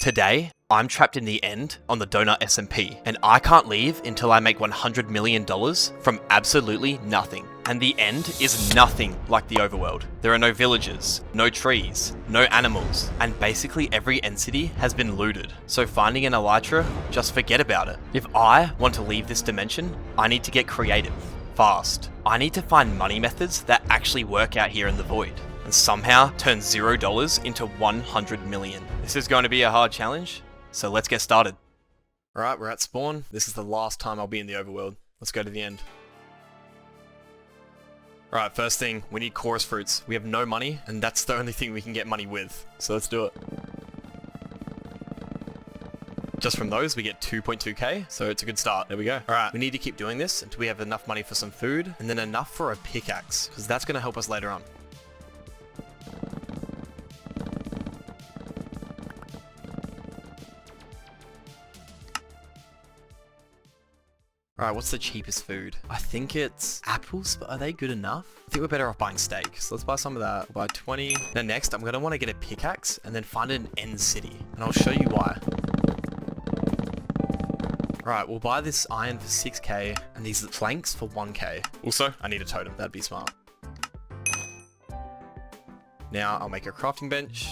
Today, I'm trapped in the end on the DonutSMP, and I can't leave until I make $100 million from absolutely nothing. And the end is nothing like the overworld. There are no villages, no trees, no animals, and basically every end city has been looted. So finding an elytra, just forget about it. If I want to leave this dimension, I need to get creative, fast. I need to find money methods that actually work out here in the void, and somehow turn $0 into 100 million. This is going to be a hard challenge, so let's get started. Alright, we're at spawn. This is the last time I'll be in the overworld. Let's go to the end. Alright, first thing, we need chorus fruits. We have no money, and that's the only thing we can get money with. So let's do it. Just from those, we get 2.2k, so it's a good start. There we go. Alright, we need to keep doing this until we have enough money for some food, and then enough for a pickaxe, because that's going to help us later on. Alright, what's the cheapest food? I think it's apples, but are they good enough? I think we're better off buying steak, so let's buy some of that. We'll buy 20. Now next, I'm going to want to get a pickaxe and then find an end city, and I'll show you why. Alright, we'll buy this iron for 6k and these planks for 1k. Also, I need a totem, that'd be smart. Now I'll make a crafting bench,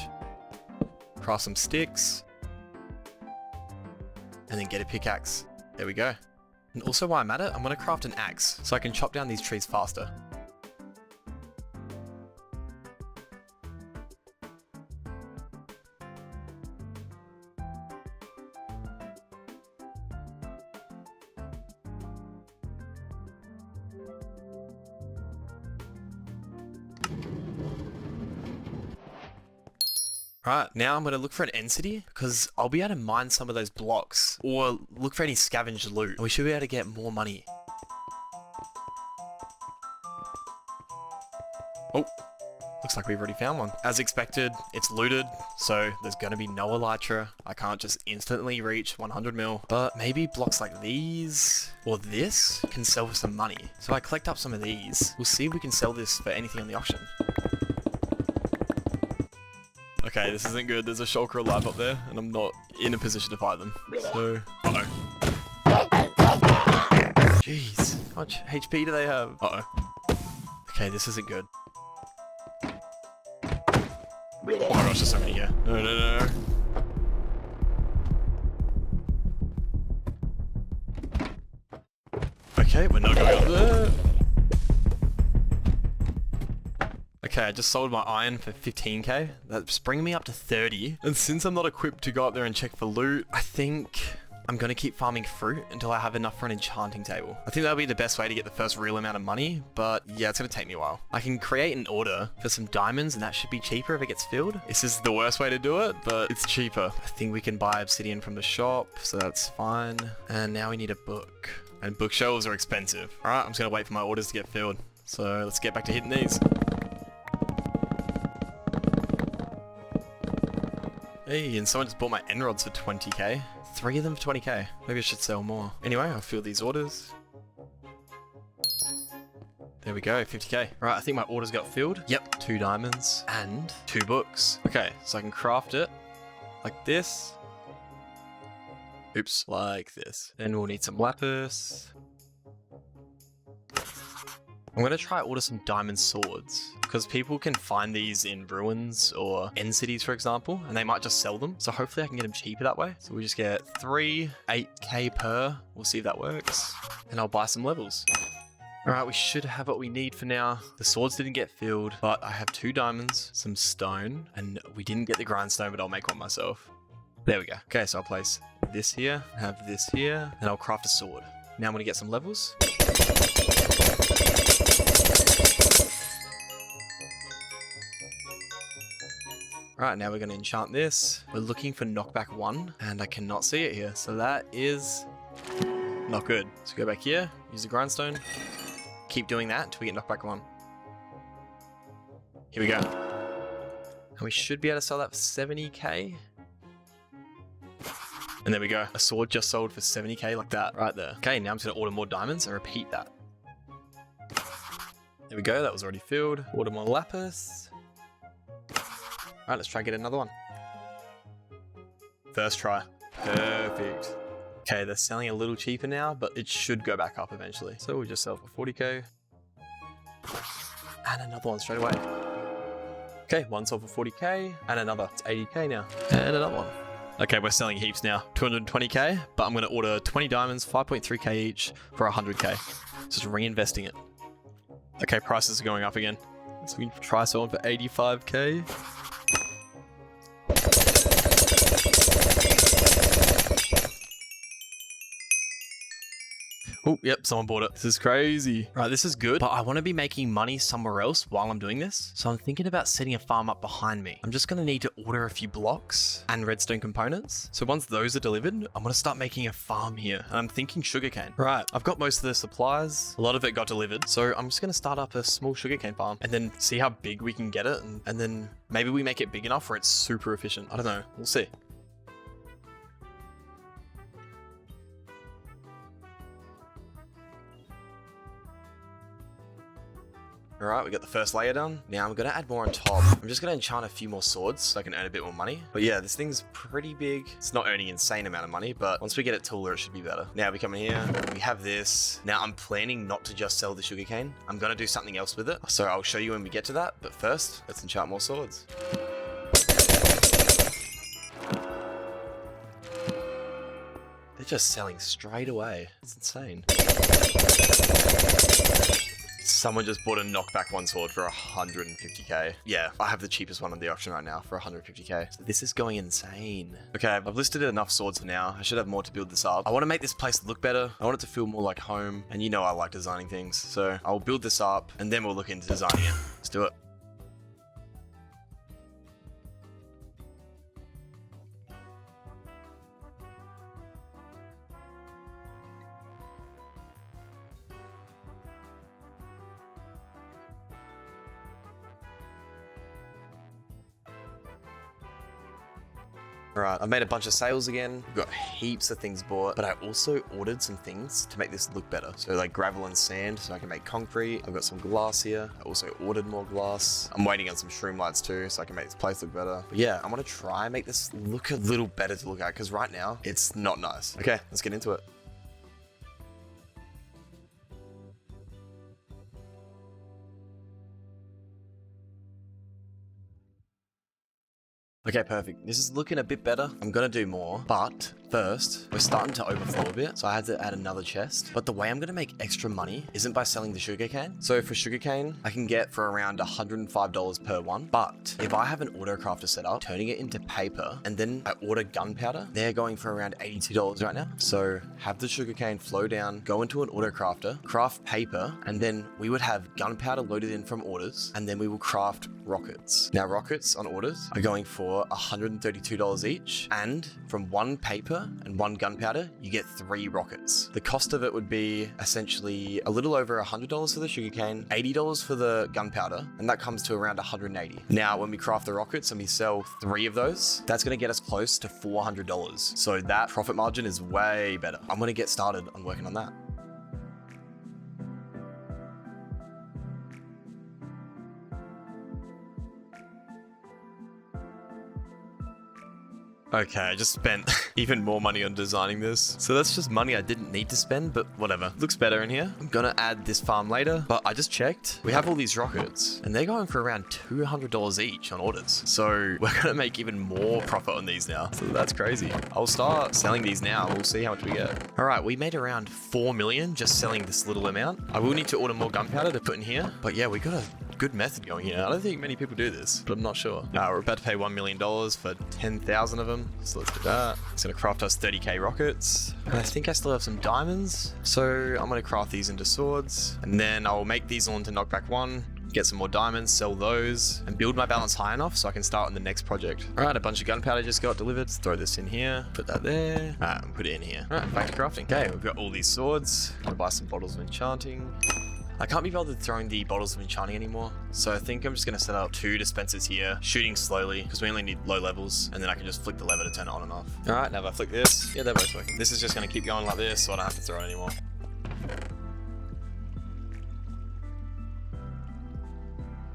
craft some sticks, and then get a pickaxe. There we go. And also while I'm at it, I'm going to craft an axe so I can chop down these trees faster. Right, now I'm going to look for an end city because I'll be able to mine some of those blocks or look for any scavenged loot. And we should be able to get more money. Oh, looks like we've already found one. As expected, it's looted, so there's going to be no elytra. I can't just instantly reach 100 mil, but maybe blocks like these or this can sell for some money. So if I collect up some of these, we'll see if we can sell this for anything on the auction. Okay, this isn't good. There's a shulker alive up there, and I'm not in a position to fight them. So, uh-oh. Jeez, how much HP do they have? Uh-oh. Okay, this isn't good. Oh my gosh, there's so many here. No, no, no, no. Okay, we're not going up there. Okay, I just sold my iron for 15k. That's bringing me up to 30. And since I'm not equipped to go up there and check for loot, I think I'm going to keep farming fruit until I have enough for an enchanting table. I think that'll be the best way to get the first real amount of money, but yeah, it's going to take me a while. I can create an order for some diamonds and that should be cheaper if it gets filled. This is the worst way to do it, but it's cheaper. I think we can buy obsidian from the shop, so that's fine. And now we need a book. And bookshelves are expensive. Alright, I'm just going to wait for my orders to get filled. So let's get back to hitting these. Hey, and someone just bought my end rods for 20k. 3 of them for 20k. Maybe I should sell more. Anyway, I'll fill these orders. There we go, 50k. Right, I think my orders got filled. Yep, 2 diamonds and 2 books. Okay, so I can craft it like this. Oops, like this. Then we'll need some lapis. I'm going to try order some diamond swords because people can find these in ruins or end cities, for example, and they might just sell them. So hopefully I can get them cheaper that way. So we just get 3, 8k per. We'll see if that works. And I'll buy some levels. All right, we should have what we need for now. The swords didn't get filled, but I have 2 diamonds, some stone, and we didn't get the grindstone, but I'll make one myself. There we go. Okay, so I'll place this here, have this here, and I'll craft a sword. Now I'm going to get some levels. Alright, now we're going to enchant this. We're looking for knockback 1, and I cannot see it here, so that is not good. So go back here, use the grindstone, keep doing that until we get knockback 1. Here we go. And we should be able to sell that for 70k. And there we go. A sword just sold for 70k like that, right there. Okay, now I'm just going to order more diamonds and repeat that. There we go, that was already filled. Order more lapis. Alright, let's try and get another one. First try. Perfect. Okay, they're selling a little cheaper now, but it should go back up eventually. So we'll just sell for 40k. And another one straight away. Okay, one sold for 40k, and another. It's 80k now. And another one. Okay, we're selling heaps now. 220k, but I'm gonna order 20 diamonds, 5.3k each for 100k. Just reinvesting it. Okay, prices are going up again. So we can try selling for 85k. Oh, yep, someone bought it. This is crazy. Right, this is good, but I want to be making money somewhere else while I'm doing this. So I'm thinking about setting a farm up behind me. I'm just going to need to order a few blocks and redstone components. So once those are delivered, I'm going to start making a farm here. And I'm thinking sugarcane. Right, I've got most of the supplies. A lot of it got delivered. So I'm just going to start up a small sugarcane farm and then see how big we can get it. And then maybe we make it big enough where it's super efficient. I don't know. We'll see. Alright, we got the first layer done. Now I'm going to add more on top. I'm just going to enchant a few more swords so I can earn a bit more money. But yeah, this thing's pretty big. It's not earning an insane amount of money, but once we get it taller, it should be better. Now we come in here, we have this. Now I'm planning not to just sell the sugarcane. I'm going to do something else with it. So I'll show you when we get to that. But first, let's enchant more swords. They're just selling straight away. It's insane. Someone just bought a knockback one sword for 150k. Yeah, I have the cheapest one on the auction right now for 150k. So this is going insane. Okay, I've listed enough swords for now. I should have more to build this up. I want to make this place look better. I want it to feel more like home. And you know I like designing things. So I'll build this up and then we'll look into designing it. Let's do it. Alright, I've made a bunch of sales again. We've got heaps of things bought, but I also ordered some things to make this look better. So like gravel and sand, so I can make concrete. I've got some glass here. I also ordered more glass. I'm waiting on some shroom lights too, so I can make this place look better. But yeah, I want to try and make this look a little better to look at, because right now, it's not nice. Okay, let's get into it. Okay, perfect. This is looking a bit better. I'm gonna do more, but first, we're starting to overflow a bit, so I had to add another chest. But the way I'm gonna make extra money isn't by selling the sugarcane. So for sugarcane, I can get for around $105 per one. But if I have an auto crafter set up, turning it into paper, and then I order gunpowder, they're going for around $82 right now. So have the sugarcane flow down, go into an auto crafter, craft paper, and then we would have gunpowder loaded in from orders, and then we will craft rockets. Now rockets on orders are going for $132 each, and from one paper and one gunpowder, you get 3 rockets. The cost of it would be essentially a little over $100 for the sugarcane, $80 for the gunpowder, and that comes to around $180. Now, when we craft the rockets and we sell 3 of those, that's gonna get us close to $400. So that profit margin is way better. I'm gonna get started on working on that. Okay, I just spent even more money on designing this. So that's just money I didn't need to spend, but whatever. Looks better in here. I'm gonna add this farm later, but I just checked. We have all these rockets and they're going for around $200 each on orders. So we're gonna make even more profit on these now. So that's crazy. I'll start selling these now. We'll see how much we get. All right, we made around 4 million just selling this little amount. I will need to order more gunpowder to put in here, but yeah, we got a good method going here. I don't think many people do this, but I'm not sure. We're about to pay $1 million for 10,000 of them. So let's do that. It's gonna craft us 30k rockets. And I think I still have some diamonds. So I'm gonna craft these into swords. And then I'll make these all into knockback 1, get some more diamonds, sell those, and build my balance high enough so I can start on the next project. All right, a bunch of gunpowder just got delivered. Let's throw this in here, put that there, and put it in here. All right, back to crafting. Okay, we've got all these swords. I'm gonna buy some bottles of enchanting. I can't be bothered throwing the bottles of enchanting anymore, so I think I'm just going to set up 2 dispensers here, shooting slowly, because we only need low levels, and then I can just flick the lever to turn it on and off. Alright, now if I flick this, yeah, they're both working. This is just going to keep going like this, so I don't have to throw it anymore.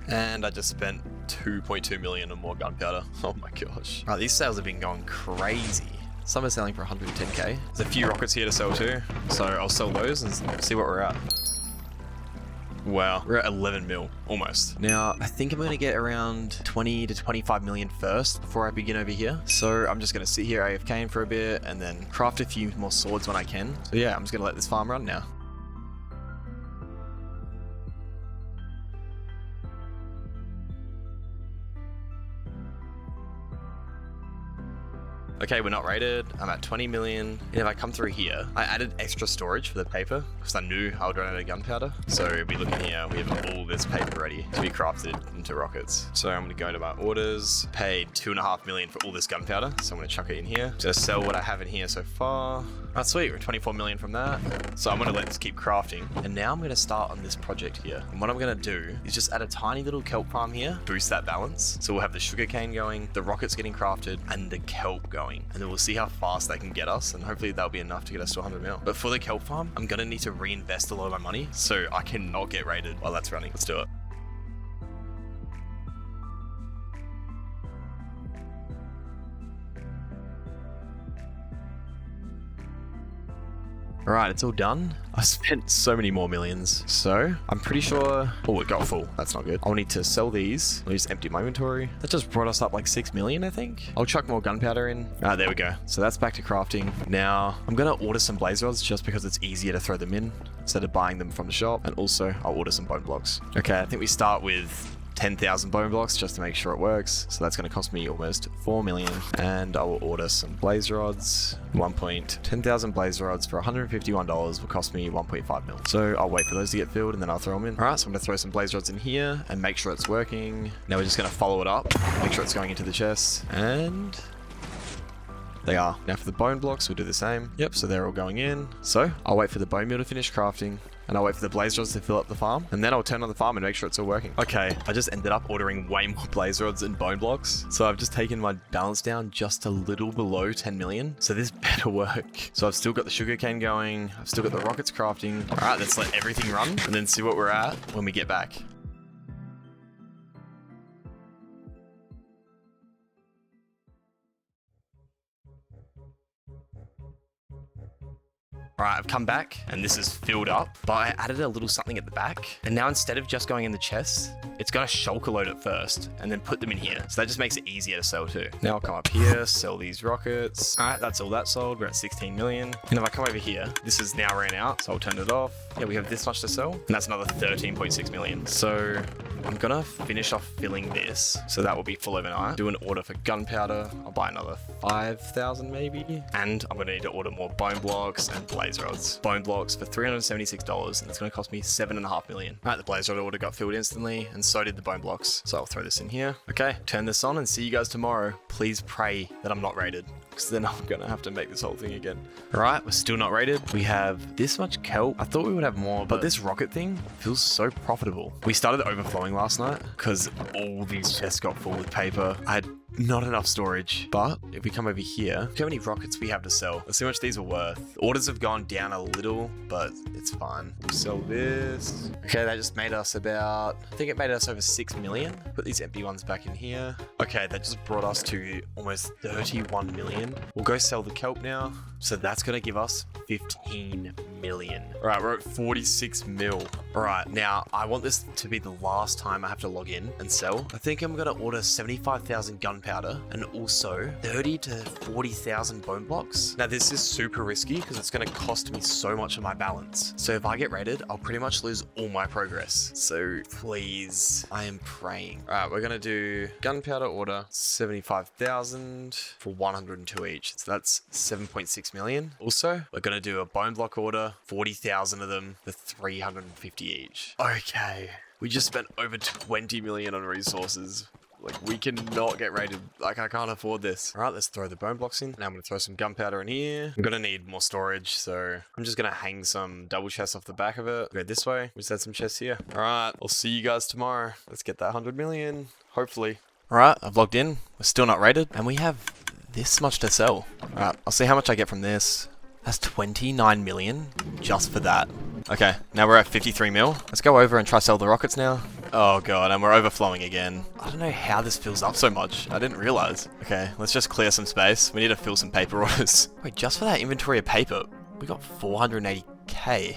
And I just spent 2.2 million on more gunpowder. Oh my gosh. Right, these sales have been going crazy. Some are selling for 110k. There's a few rockets here to sell too, so I'll sell those and see what we're at. Wow, we're at 11 mil, almost. Now, I think I'm going to get around 20 to 25 million first before I begin over here. So I'm just going to sit here AFKing for a bit and then craft a few more swords when I can. So yeah, I'm just going to let this farm run now. Okay, we're not rated. I'm at 20 million. And if I come through here, I added extra storage for the paper because I knew I would run out of gunpowder. So if we look in here, we have all this paper ready to be crafted into rockets. So I'm going to go to my orders, paid 2.5 million for all this gunpowder. So I'm going to chuck it in here. Just sell what I have in here so far. That's sweet, we're 24 million from that. So I'm going to let this keep crafting. And now I'm going to start on this project here. And what I'm going to do is just add a tiny little kelp farm here, boost that balance. So we'll have the sugarcane going, the rockets getting crafted, and the kelp going. And then we'll see how fast they can get us. And hopefully that'll be enough to get us to 100 mil. But for the kelp farm, I'm going to need to reinvest a lot of my money. So I cannot get raided while that's running. Let's do it. Alright, it's all done. I spent so many more millions. So, I'm pretty sure... Oh, it got full. That's not good. I'll need to sell these. I'll just empty my inventory. That just brought us up like 6 million, I think. I'll chuck more gunpowder in. Ah, there we go. So that's back to crafting. Now, I'm going to order some blaze rods just because it's easier to throw them in instead of buying them from the shop. And also, I'll order some bone blocks. Okay, I think we start with 10,000 bone blocks just to make sure it works. So that's going to cost me almost 4 million. And I will order some blaze rods. 10,000 blaze rods for $151 will cost me 1.5 mil. So I'll wait for those to get filled and then I'll throw them in. All right, so I'm going to throw some blaze rods in here and make sure it's working. Now we're just going to follow it up, make sure it's going into the chest, and they are. Now for the bone blocks, we'll do the same. Yep, so they're all going in. So I'll wait for the bone meal to finish crafting. And I'll wait for the blaze rods to fill up the farm. And then I'll turn on the farm and make sure it's all working. Okay, I just ended up ordering way more blaze rods and bone blocks. So I've just taken my balance down just a little below 10 million. So this better work. So I've still got the sugarcane going. I've still got the rockets crafting. All right, let's let everything run and then see what we're at when we get back. Alright, I've come back and this is filled up, but I added a little something at the back. And now instead of just going in the chest, it's going to shulker load it first and then put them in here. So that just makes it easier to sell too. Now I'll come up here, sell these rockets. Alright, that's all that sold. We're at 16 million. And if I come over here, this is now ran out, so I'll turn it off. Yeah, we have this much to sell. And that's another 13.6 million. So I'm going to finish off filling this. So that will be full overnight. Do an order for gunpowder. I'll buy another 5,000 maybe. And I'm going to need to order more bone blocks and blaze rods. Bone blocks for $376, and it's going to cost me 7.5 million. Alright, the blaze rod order got filled instantly, and so did the bone blocks. So I'll throw this in here. Okay, turn this on and see you guys tomorrow. Please pray that I'm not raided, because then I'm going to have to make this whole thing again. Alright, we're still not raided. We have this much kelp. I thought we would have more, but this rocket thing feels so profitable. We started overflowing last night because all these chests got full with paper. I had not enough storage, but if we come over here, look how many rockets we have to sell. Let's see how much these are worth. Orders have gone down a little, but it's fine. We'll sell this. Okay, that just made us about, I think it made us over 6 million. Put these empty ones back in here. Okay, that just brought us to almost 31 million. We'll go sell the kelp now. So that's going to give us 15 million. All right, we're at 46 mil. All right, now I want this to be the last time I have to log in and sell. I think I'm going to order 75,000 gunpowder and also 30 to 40,000 bone blocks. Now this is super risky because it's going to cost me so much of my balance. So if I get raided, I'll pretty much lose all my progress. So please, I am praying. All right, we're going to do gunpowder order 75,000 for 102 each. So that's 7.6 million. Also, we're going to do a bone block order, 40,000 of them for 350 each. Okay, we just spent over 20 million on resources. Like, we cannot get raided. Like, I can't afford this. All right, let's throw the bone blocks in. Now I'm going to throw some gunpowder in here. I'm going to need more storage, so I'm just going to hang some double chests off the back of it. Go this way. We just add some chests here. All right, I'll see you guys tomorrow. Let's get that 100 million, hopefully. All right, I've logged in. We're still not raided, and we have this much to sell. All right, I'll see how much I get from this. That's 29 million just for that. Okay, now we're at 53 mil. Let's go over and try sell the rockets now. Oh god, and we're overflowing again. I don't know how this fills up so much. I didn't realize. Okay, let's just clear some space. We need to fill some paper orders. Wait, just for that inventory of paper, we got 480k.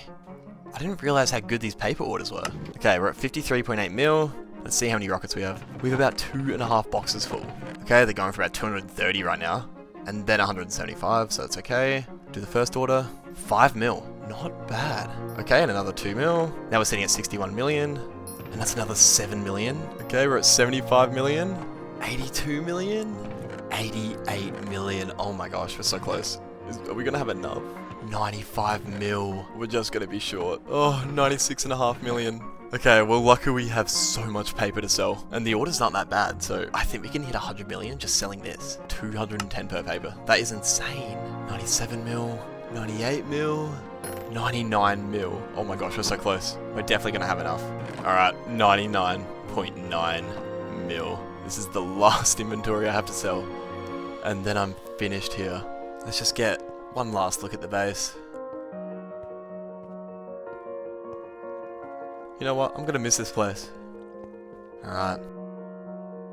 I didn't realize how good these paper orders were. Okay, we're at 53.8 mil. Let's see how many rockets we have. We have about 2.5 boxes full. Okay, they're going for about 230 right now. And then 175, so that's okay. Do the first order. 5 mil. Not bad. Okay, and another 2 mil. Now we're sitting at 61 million. And that's another 7 million. Okay, we're at 75 million. 82 million. 88 million. Oh my gosh, we're so close. Are we gonna have enough? 95 mil. We're just gonna be short. Oh, 96.5 million. Okay, well, luckily we have so much paper to sell, and the order's not that bad, so I think we can hit 100 million just selling this. 210 per paper. That is insane. 97 mil, 98 mil, 99 mil. Oh my gosh, we're so close. We're definitely gonna have enough. Alright, 99.9 mil. This is the last inventory I have to sell, and then I'm finished here. Let's just get one last look at the base. You know what? I'm gonna miss this place. Alright.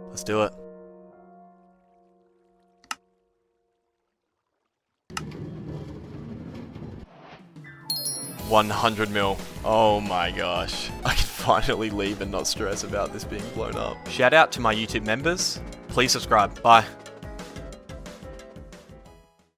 Let's do it. $100 mil. Oh my gosh. I can finally leave and not stress about this being blown up. Shout out to my YouTube members. Please subscribe. Bye.